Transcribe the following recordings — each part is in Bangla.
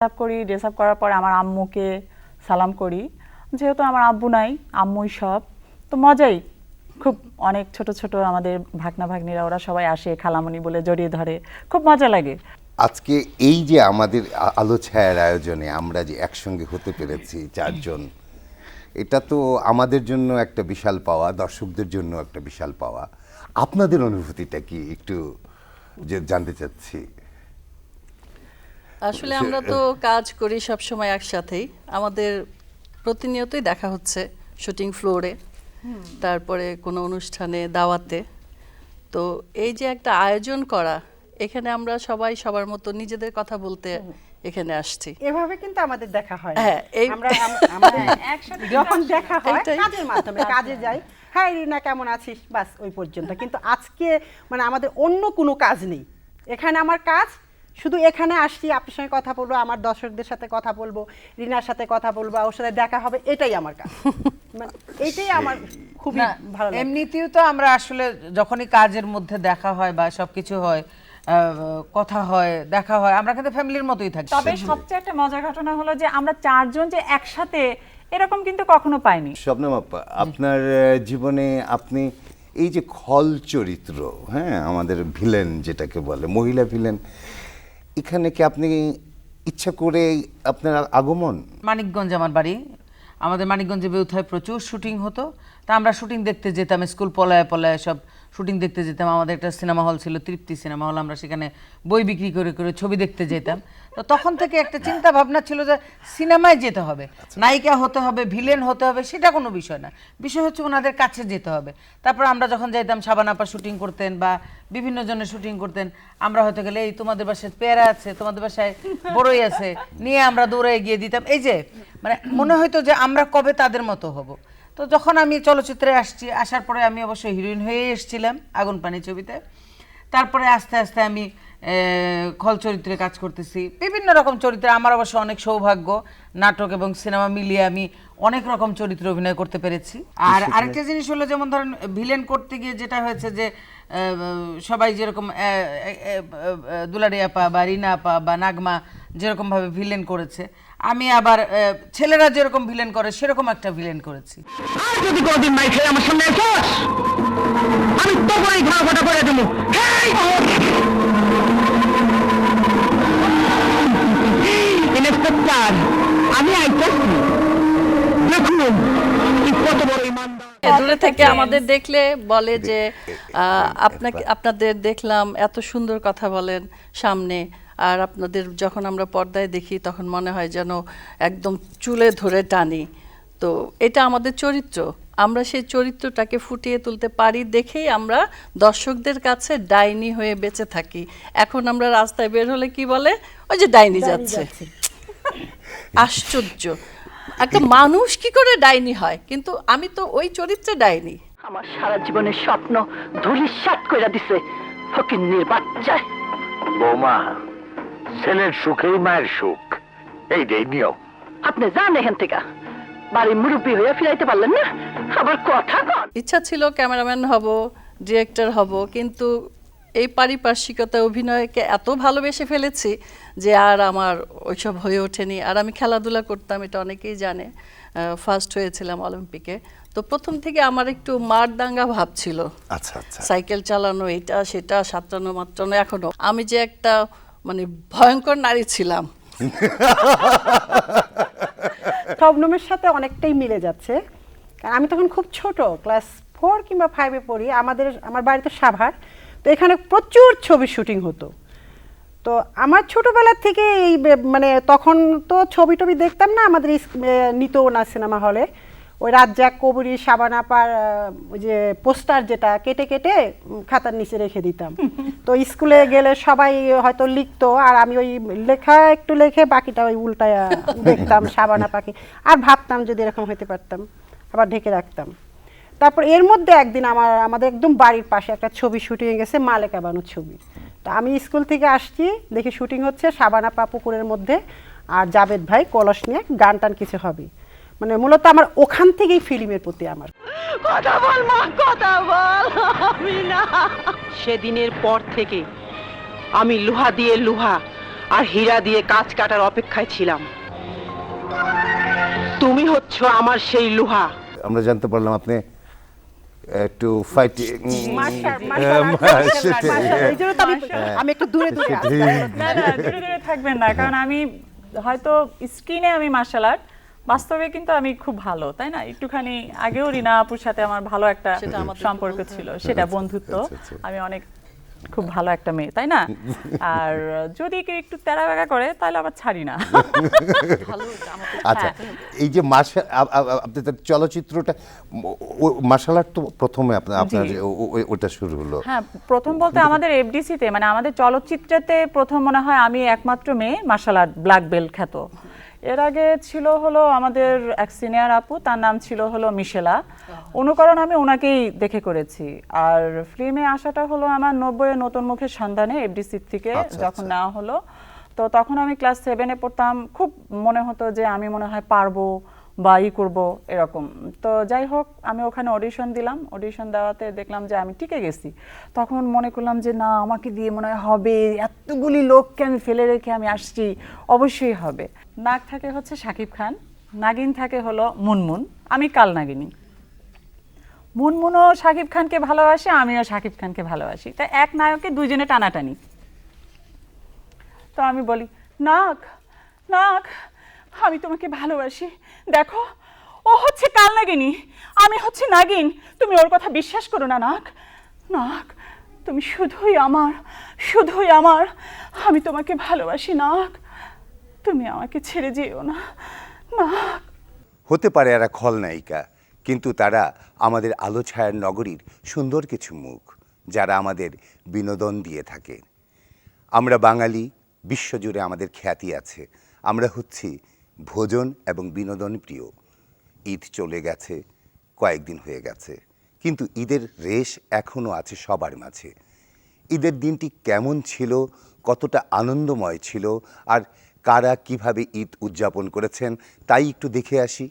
আপ করি, ড্রেস আপ করার পর আমার আম্মুকে সালাম করি। যেহেতু আমার আব্বু নাই, আম্মুই সব, তো মজাই খুব। অনেক ছোট ছোট আমাদের ভাগনা ভাগ্নিরা ওরা সবাই আসে, খালামণি বলে জড়িয়ে ধরে, খুব মজা লাগে। আজকে এই যে আমাদের আলো ছায়ার আয়োজনে আমরা যে একসঙ্গে হতে পেরেছি চারজন, এটা তো আমাদের জন্য একটা বিশাল পাওয়া, দর্শকদের জন্য একটা বিশাল পাওয়া। আপনাদের অনুভূতিটা কি একটু জানতে চাচ্ছি। আসলে আমরা তো কাজ করি সব সময় একসাথেই, আমাদের প্রতিনিয়তই দেখা হচ্ছে শুটিং ফ্লোরে, তারপরে কোনো অনুষ্ঠানে, দাওয়াতে। তো এই যে একটা আয়োজন করা, এখানে আমরা সবাই সবার মতো নিজেদের কথা বলতে এখানে আসছি। এভাবে কিন্তু আমাদের দেখা হয় না। হ্যাঁ, এই আমরা আমাদের একসাথে যখন দেখা হয় এইটাই। কাজের মাধ্যমে, কাজে যাই, হ্যাঁ রিনা কেমন আছিস, বাস ওই পর্যন্ত। কিন্তু আজকে মানে আমাদের অন্য কোনো কাজ নেই, এখানে আমার কাজ শুধু এখানে আসছি, আপনার সঙ্গে কথা বলবো, আমার দর্শকদের সাথে কথা বলবো, রিনার সাথে কথা বলবো, ওর সাথে দেখা হবে, এটাই আমার কাজ। মানে এইটাই আমার খুবই ভালো লাগে। এমনিতেও তো আমরা আসলে যখনই কাজের মধ্যে দেখা হয় বা সবকিছু হয়, কথা হয়, দেখা হয়, আমরা কিন্তু ফ্যামিলির মতোই থাকি। তবে সবচেয়ে একটা মজার ঘটনা হলো যে আমরা চারজন যে একসাথে, এরকম কিন্তু কখনো পাইনি। শবনম আপা, আপনার জীবনে আপনি এই যে খল চরিত্র, হ্যাঁ আমাদের ভিলেন যেটাকে বলে, মহিলা ভিলেন, এখানে কি আপনি ইচ্ছা করে আপনার আগমন? মানিকগঞ্জ আমার বাড়ি, আমাদের মানিকগঞ্জে বেউথায় প্রচুর শুটিং হতো। তা আমরা শুটিং দেখতে যেতাম, স্কুল পলায় পলায় সব শুটিং দেখতে যেতাম। আমাদের একটা সিনেমা হল ছিল, তৃপ্তি সিনেমা হল, আমরা সেখানে বই বিক্রি করে করে ছবি দেখতে যেতাম। তো তখন থেকে একটা চিন্তা ভাবনা ছিল যে সিনেমায় যেতে হবে, নায়িকা হতে হবে, ভিলেন হতে হবে, সেটা কোনো বিষয় না, বিষয় হচ্ছে ওনাদের কাছে যেতে হবে। তারপর আমরা যখন যাইতাম, শাবানাপা শুটিং করতেন বা বিভিন্ন জনের শুটিং করতেন, আমরা হয়তো গেলে এই তোমাদের বাসায় পেয়ারা আছে, তোমাদের বাসায় বড়ই আছে, নিয়ে আমরা দৌড়ে গিয়ে দিতাম। এই যে মানে মনে হয়তো যে আমরা কবে তাদের মতো হব। তো যখন আমি চলচ্চিত্রে আসছি, আসার পরে আমি অবশ্যই হিরোইন হয়ে এসেছিলাম আগুন পানি ছবিতে। তারপরে আস্তে আস্তে আমি খল চরিত্রে কাজ করতেছি, বিভিন্ন রকম চরিত্রে। আমার অবশ্য অনেক সৌভাগ্য, নাটক এবং সিনেমা মিলিয়ে আমি অনেক রকম চরিত্রে অভিনয় করতে পেরেছি। আর আরেকটা জিনিস হলো, যেমন ধরেন ভিলেন করতে গিয়ে যেটা হয়েছে যে সবাই যেরকম দুলারি আপা বা রিনা আপা বা নাগমা যেরকমভাবে ভিলেন করেছে, আমি আবার ছেলেরা যেরকম ভিলেন করে সেরকম একটা ভিলেন করেছি। আর যদি কোনদিন মাই খেয়ে আমার সামনে আসোস, আমি তখনই ঘা ফাটা করে দেবো। ইন্সপেক্টর, আমি আইতেছি, দেখুন কি কত বড় ইমানদার। দূরে থেকে আমাদের দেখলে বলে যে আপনাদের দেখলাম এত সুন্দর কথা বলেন সামনে, আর আপনাদের যখন আমরা পর্দায় দেখি তখন মনে হয় যেন একদম চুলে ধরে টানি। তো এটা আমাদের চরিত্র, আমরা সেই চরিত্রটাকে ফুটিয়ে তুলতে পারি দেখেই আমরা দর্শকদের কাছে ডাইনি হয়ে বেঁচে থাকি। এখন আমরা রাস্তায় বের হলে কি বলে, ওই যে ডাইনি যাচ্ছে। আশ্চর্য, একটা মানুষ কি করে ডাইনি হয়, কিন্তু আমি তো ওই চরিত্রে ডাইনি। আমার সারা জীবনের স্বপ্ন ধূলিসাৎ করে দিছে ফকিন্নির বাচ্চায়। বৌমা, ছেলের সুখেই মায়ের সুখ, এইটাই নিয়ম। আপনি যান এখান থেকে, বাড়ি মুরব্বী হয়ে ফিরাইতে পারলেন না, আবার কথা কন। ইচ্ছা ছিল ক্যামেরাম্যান হব, ডিরেক্টর হব, কিন্তু এই পারিপার্শ্বিকতা অভিনয়কে এত ভালোবেসে ফেলেছি যে আর আমার ওইসব হয়ে ওঠেনি। আর আমি খেলাধুলা করতাম, এটা অনেকেই জানে, ফার্স্ট হয়েছিলাম অলিম্পিকে। তো প্রথম থেকে আমার একটু মারদাঙ্গা ভাব ছিল, আচ্ছা আচ্ছা, সাইকেল চালানো, এটা সেটা, সাঁতরানো মাত্রানো। এখনো আমি যে একটা মানে ভয়ঙ্কর নারী ছিলাম। শবনমের সাথে অনেকটাই মিলে যাচ্ছে, কারণ আমি তখন খুব ছোট, ক্লাস 4 কিংবা 5-এ পড়ি। আমার বাড়িতে সাভার, তো এখানে প্রচুর ছবির শুটিং হতো। তো আমার ছোটবেলা থেকে এই মানে তখন তো ছবি টবি দেখতাম না, আমাদের নিত না সিনেমা হলে। ওই রাজ্জাক, কবরী, শাবানাপার ওই যে পোস্টার যেটা কেটে কেটে খাতার নিচে রেখে দিতাম। তো স্কুলে গেলে সবাই হয়তো লিখতো, আর আমি ওই লেখা একটু লিখে বাকিটা ওই উল্টায় দেখতাম শাবানাপাকে, আর ভাবতাম যদি এরকম হতে পারতাম, আবার ঢেকে রাখতাম। তারপর এর মধ্যে একদিন আমাদের একদম বাড়ির পাশে একটা ছবি শুটিং গেছে, মালেকা বানুর ছবি। তো আমি স্কুল থেকে আসছি, দেখি শুটিং হচ্ছে, শাবানাপা পুকুরের মধ্যে, আর জাবেদ ভাই কলস নিয়ে গান টান কিছু হবে। মানে মূলত আমার ওখান থেকেই ফিল্মের প্রতি আমার কথা বল মা, কথা বল। আমি না, সেদিনের পর থেকে আমি লোহা দিয়ে লোহা আর হীরা দিয়ে কাজ কাটার অপেক্ষায় ছিলাম। তুমি হচ্ছ আমার সেই লোহা। আমরা জানতে পারলাম আপনি একটু ফাইটিং এই জন্য তো আমি একটু দূরে দূরে আছি। না না দূরে দূরে থাকবেন না, কারণ আমি হয়তো স্ক্রিনে আমি মার্শাল আর্ট, বাস্তবে কিন্তু আমি খুব ভালো, তাই না? একটুখানি আগেও রিনা আপুর সাথে আমার ভালো একটা সেটা আমাদের সম্পর্ক ছিল, সেটা বন্ধুত্ব। আমি অনেক খুব ভালো একটা মেয়ে, তাই না? আর যদি কেউ একটু তেরা বেগা করে তাহলে আবার ছাড়ি না। ভালো আমাকে আচ্ছা, এই যে আপনি তো চলচ্চিত্রটা মার্শাল আর্ট তো প্রথমে আপনার ওটা শুরু হলো। হ্যাঁ, প্রথম বলতে আমাদের এফডিসিতে, মানে আমাদের চলচ্চিত্রতে প্রথম মনে হয় আমি একমাত্র মেয়ে মার্শাল আর্ট ব্ল্যাক বেল্ট খ্যাত। এর আগে ছিল হলো আমাদের এক সিনিয়র আপু, তার নাম ছিল হলো মিশেলা। অনুকরণ আমি ওনাকেই দেখে করেছি। আর ফিল্মে আসাটা হলো আমার 90-এ নতুন মুখের সন্ধানে এফডিসি থেকে যখন নেওয়া হলো। তো তখন আমি ক্লাস 7-এ পড়তাম। খুব মনে হতো যে আমি মনে হয় পারবো বা করবো এরকম। তো যাই হোক, আমি ওখানে অডিশন দিলাম। অডিশন দেওয়াতে দেখলাম যে আমি টিকে গেছি। তখন মনে করলাম যে না, আমাকে দিয়ে মনে হয় হবে, এতগুলি লোককে আমি ফেলে রেখে আমি আসছি, অবশ্যই হবে। নাগ থাকে হচ্ছে শাকিব খান, নাগিন থাকে হলো মুনমুন, আমি কাল নাগিনী। মুনমুনও শাকিব খানকে ভালোবাসে, আমিও শাকিব খানকে ভালোবাসি। তাই এক নায়কে দুইজনে টানাটানি। তো আমি বলি, নাগ নাগ আমি তোমাকে ভালোবাসি, দেখো ও হচ্ছে কাল নাগিনী, আমি হচ্ছে নাগিন, তুমি ওর কথা বিশ্বাস করো না নাগ। নাগ তুমি শুধুই আমার, শুধুই আমার, আমি তোমাকে ভালোবাসি নাগ, তুমি আমাকে ছেড়ে যেও না নাগ। হতে পারে এরা খলনায়িকা, কিন্তু তারা আমাদের আলো ছায়ার নগরীর সুন্দর কিছু মুখ, যারা আমাদের বিনোদন দিয়ে থাকে। আমরা বাঙালি, বিশ্বজুড়ে আমাদের খ্যাতি আছে। আমরা হচ্ছি ভোজন এবং বিনোদন প্রিয়। ঈদ চলে গেছে, কয়েকদিন হয়ে গেছে, কিন্তু ঈদের রেশ এখনও আছে সবার মাঝে। ঈদের দিনটি কেমন ছিল, কতটা আনন্দময় ছিল, আর কারা কিভাবে ঈদ উদযাপন করেছেন তাই একটু দেখে আসি।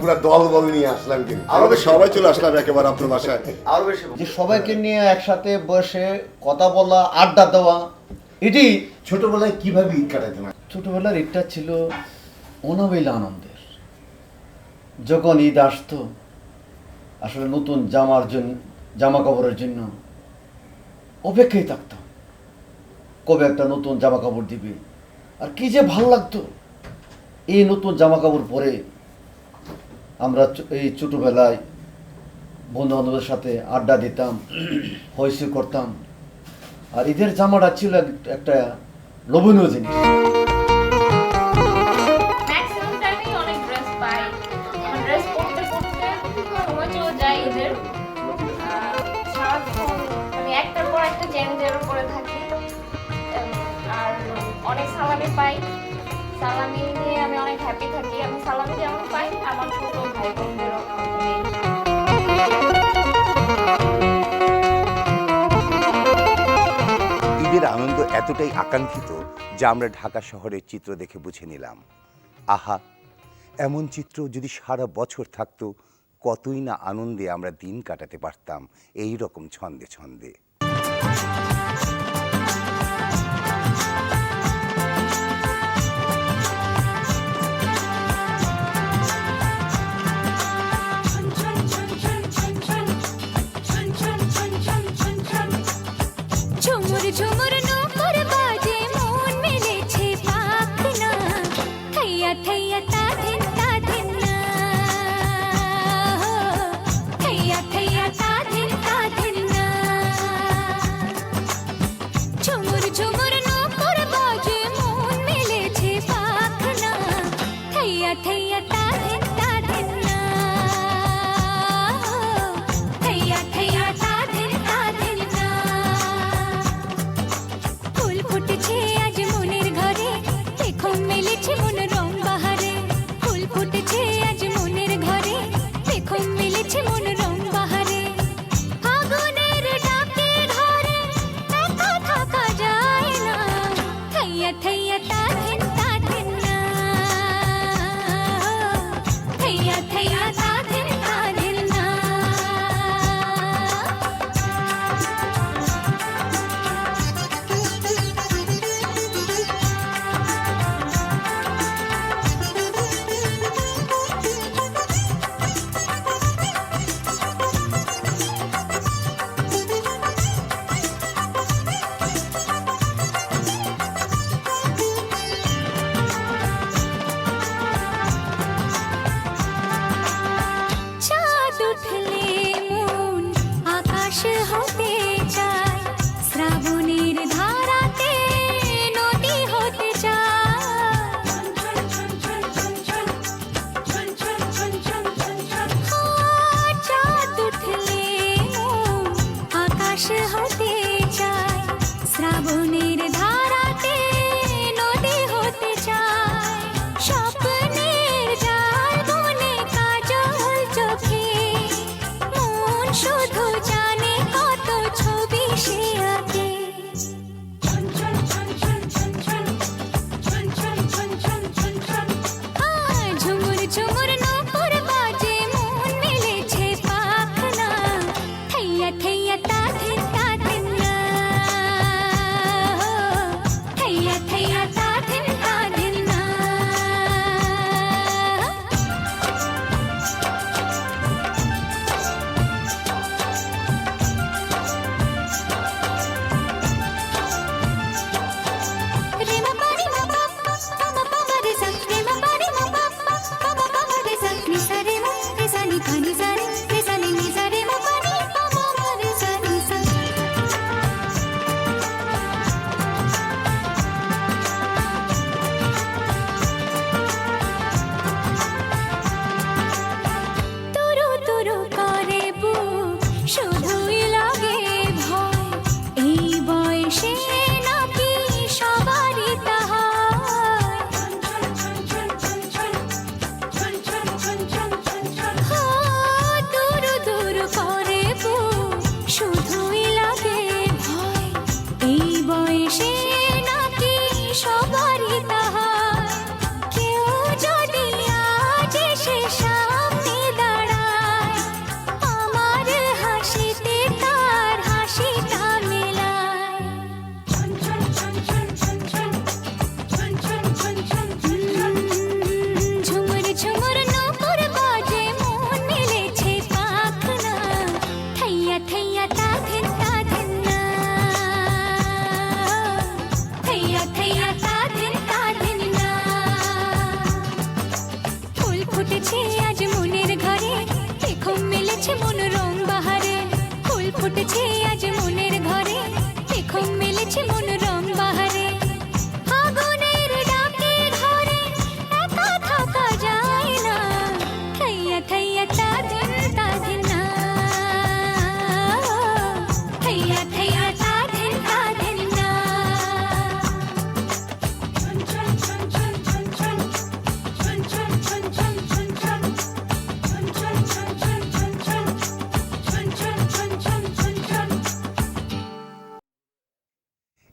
পুরো দল বল নিয়ে আসলাম, কিন্তু আমরা সবাই চলে আসলাম একেবারে আপনার বাসায়। আরো বেশি যে সবাইকে নিয়ে একসাথে বসে কথা বলা, আড্ডা দেওয়া, এটি ছোটবেলায় কিভাবে ঈদ কাটাতেন? ছোটবেলার ঈদটা ছিল অনাবিল আনন্দের। যখন ঈদ আসতো, আসলে নতুন জামা কাপড়ের জন্য অপেক্ষায় থাকতাম, কবে একটা নতুন জামা কাপড় দিবে। আর কি যে ভাল লাগতো এই নতুন জামা কাপড় পরে। আমরা এই ছোটবেলায় বন্ধু বান্ধবের সাথে আড্ডা দিতাম, হইচই করতাম। আর ঈদের জামাটা ছিল একটা লোভনীয় জিনিস। অনেক সালামি পাই, সালামি নিয়ে আমি অনেক হ্যাপি থাকি। আমি সালামি যেমন পাই, আমার ছোট ভাই বোনদেরও ঈদের আনন্দ এতটাই আকাঙ্ক্ষিত যা আমরা ঢাকা শহরের চিত্র দেখে বুঝে নিলাম। আহা, এমন চিত্র যদি সারা বছর থাকতো, কতই না আনন্দে আমরা দিন কাটাতে পারতাম এই রকম ছন্দে ছন্দে। ঝুমুর নূপুর বাজে, মন মেলেছে পাখনা, থৈয়া থৈয়া তা ধিন না, থৈয়া থৈয়া তা ধিন না।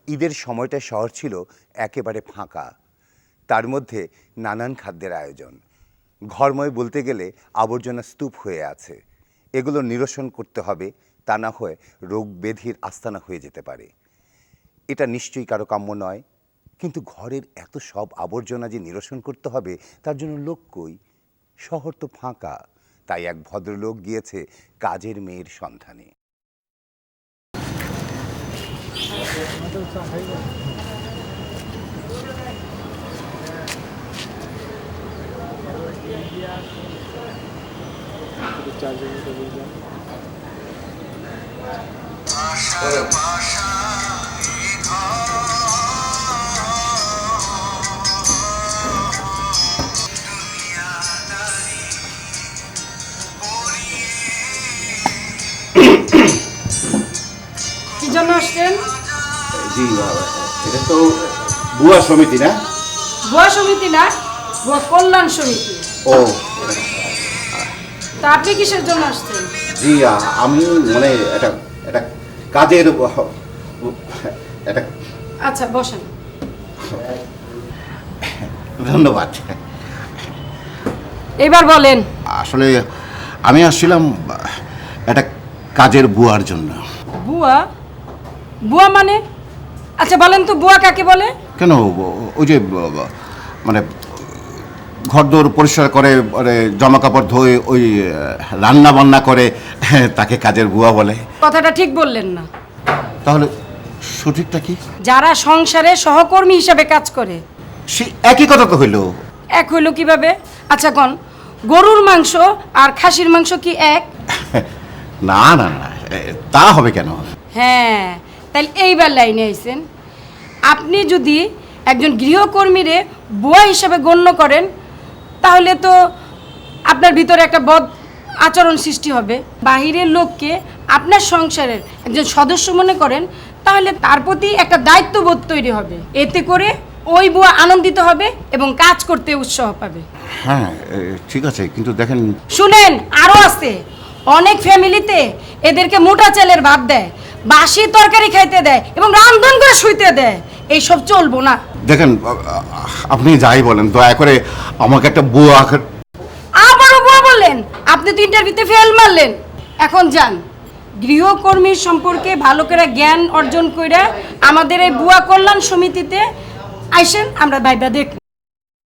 ঈদের সময়টা শহর ছিল একেবারে ফাঁকা, তার মধ্যে নানান খাদ্যের আয়োজন। ঘরময় বলতে গেলে আবর্জনা স্তূপ হয়ে আছে, এগুলো নিরসন করতে হবে, তা না হয় রোগ ব্যাধির আস্তানা হয়ে যেতে পারে। এটা নিশ্চয়ই কারো কাম্য নয়, কিন্তু ঘরের এত সব আবর্জনা যে নিরসন করতে হবে তার জন্য লোক কই? শহর তো ফাঁকা, তাই এক ভদ্রলোক গিয়েছে কাজের মেয়ের সন্ধানে। কি জন্য আসছেন? জি এটা তো বুয়া সমিতি না? ভুয়া সমিতি না, ভুয়া কল্যাণ সমিতি। ও তা আপনি কিসের জন্য আসছেন? জি আমি মানে এটা এটা কাজের এটা। আচ্ছা বসেন। ধন্যবাদ। এবার বলেন। আসলে আমি আসছিলাম একটা কাজের বুয়ার জন্য। বুয়া? বুয়া মানে? আচ্ছা বলেন তো বুয়া কাকে বলে? কেন ওই যে মানে ঘরদোর পরিষ্কার করে, মানে জামা কাপড় ধোয়, ওই রান্না বান্না করে, তাকে কাজের বুয়া বলে। কথাটা ঠিক বললেন না। তাহলে সঠিকটা কি? যারা সংসারে সহকর্মী হিসাবে কাজ করে। সে একই কথা তো হইল। এক হইল কিভাবে? আচ্ছা কোন গরুর মাংস আর খাসির মাংস কি এক? না না না, তা হবে কেন? হ্যাঁ, তাহলে এইবার লাইনে আইছেন। আপনি যদি একজন গৃহকর্মীরে বুয়া হিসাবে গণ্য করেন তাহলে তো আপনার ভিতরে একটা বদ আচরণ সৃষ্টি হবে। বাহিরের লোককে আপনার সংসারের একজন সদস্য মনে করেন তাহলে তার প্রতি একটা দায়িত্ববোধ তৈরি হবে। এতে করে ওই বুয়া আনন্দিত হবে এবং কাজ করতে উৎসাহ পাবে। হ্যাঁ ঠিক আছে, কিন্তু দেখেন। শুনেন, আরো আছে। অনেক ফ্যামিলিতে এদেরকে মোটা চালের ভাত দেয়, বাসি তরকারি খাইতে দেয় এবং রান্ধন করে শুইতে দেয়। এইসব চলবো না। দেখেন আপনি যাই বলেন, দয়া করে আমাকে একটা বুয়া। আবারও বুয়া বললেন? আপনি তো ইন্টারভিউতে ফেল মারলেন। এখন যান, গৃহকর্মীর সম্পর্কে ভালো করে জ্ঞান অর্জন করে আমাদের এই বুয়া কল্যাণ সমিতিতে আইসেন, আমরা ভাইবা দেখ।